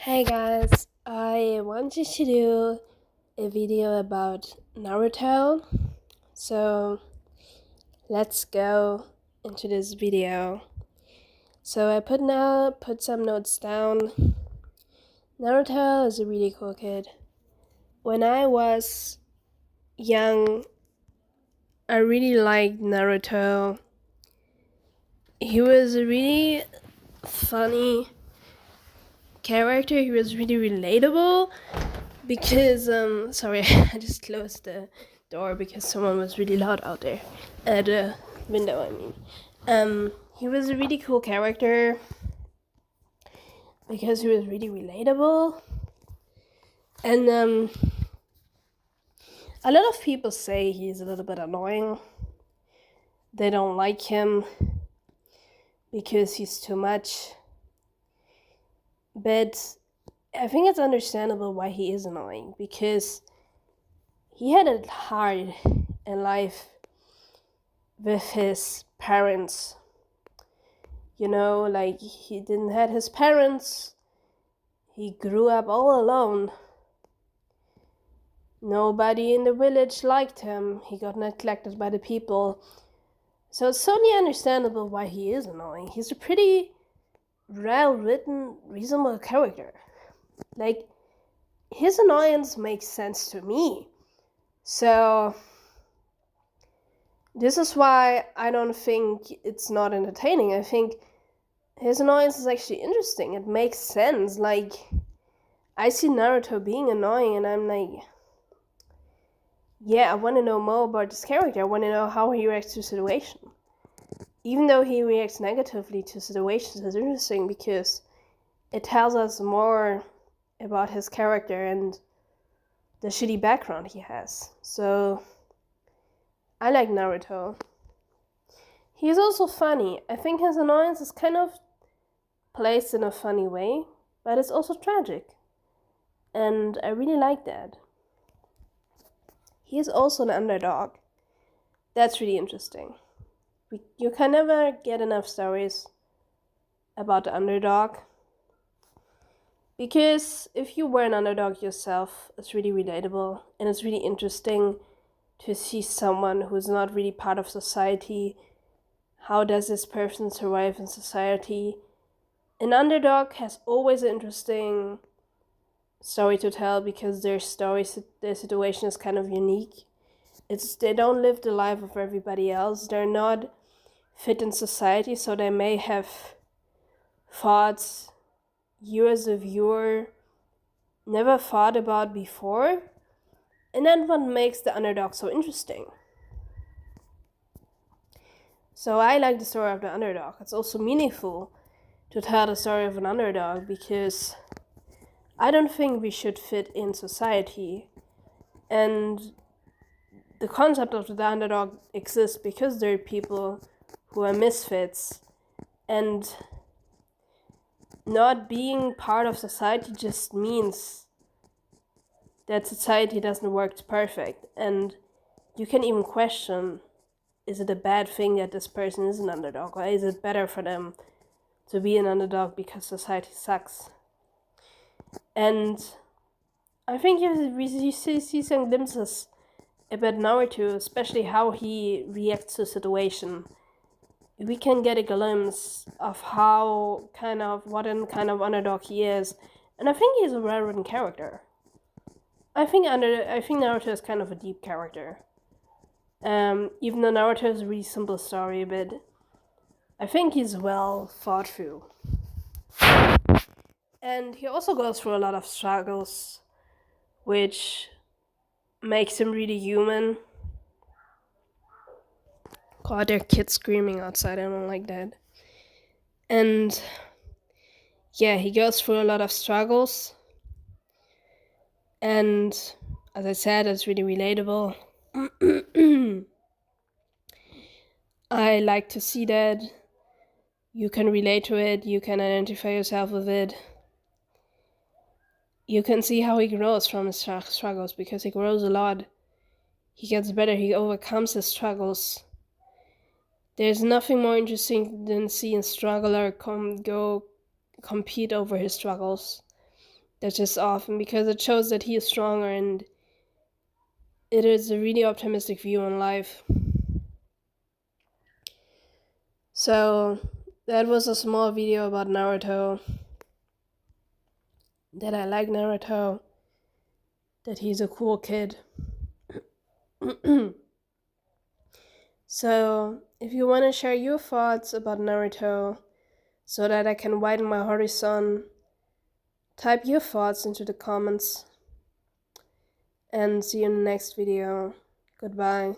Hey guys, I wanted to do a video about Naruto, so let's go into this video. So I put some notes down. Naruto is a really cool kid. When I was young, I really liked Naruto. He was a really funny character. He was really relatable. Because, sorry, I just closed the door because someone was really loud out there. At the window, I mean. He was a really cool character because he was really relatable. And, a lot of people say he's a little bit annoying. They don't like him because he's too much. But I think it's understandable why he is annoying, because he had it hard in life with his parents. Like he didn't have his parents. He grew up all alone. Nobody in the village liked him. He got neglected by the people. So it's totally understandable why he is annoying. He's a pretty well-written, reasonable character. Like, his annoyance makes sense to me. So this is why I don't think it's not entertaining. I think his annoyance is actually interesting. It makes sense. Like, I see Naruto being annoying and I'm like, yeah, I want to know more about this character. I want to know how he reacts to situation. Even though he reacts negatively to situations, it's interesting because it tells us more about his character and the shitty background he has. So I like Naruto. He's also funny. I think his annoyance is kind of placed in a funny way, but it's also tragic. And I really like that. He is also an underdog. That's really interesting. You can never get enough stories about the underdog. Because if you were an underdog yourself, it's really relatable. And it's really interesting to see someone who's not really part of society. How does this person survive in society? An underdog has always an interesting story to tell because their situation is kind of unique. They don't live the life of everybody else. They're not fit in society, so they may have thoughts you as a viewer never thought about before. And then what makes the underdog so interesting. So I like the story of the underdog. It's also meaningful to tell the story of an underdog because I don't think we should fit in society. And the concept of the underdog exists because there are people who are misfits, and not being part of society just means that society doesn't work perfect. And you can even question, is it a bad thing that this person is an underdog, or is it better for them to be an underdog because society sucks? And I think we see some glimpses about Naruto, especially how he reacts to situation. We can get a glimpse of what kind of underdog he is, and I think he's a well-written character. I think Naruto is kind of a deep character. Even though Naruto is a really simple story, but I think he's well thought through. And he also goes through a lot of struggles, which makes him really human. God, there are kids screaming outside. I don't like that. And yeah, he goes through a lot of struggles. And as I said, it's really relatable. I like to see that. You can relate to it. You can identify yourself with it. You can see how he grows from his struggles, because he grows a lot. He gets better. He overcomes his struggles. There's nothing more interesting than seeing a struggler compete over his struggles. That's just awesome because it shows that he is stronger, and it is a really optimistic view on life. So that was a small video about Naruto. That I like Naruto. That he's a cool kid. So if you want to share your thoughts about Naruto so that I can widen my horizon, type your thoughts into the comments. And see you in the next video. Goodbye.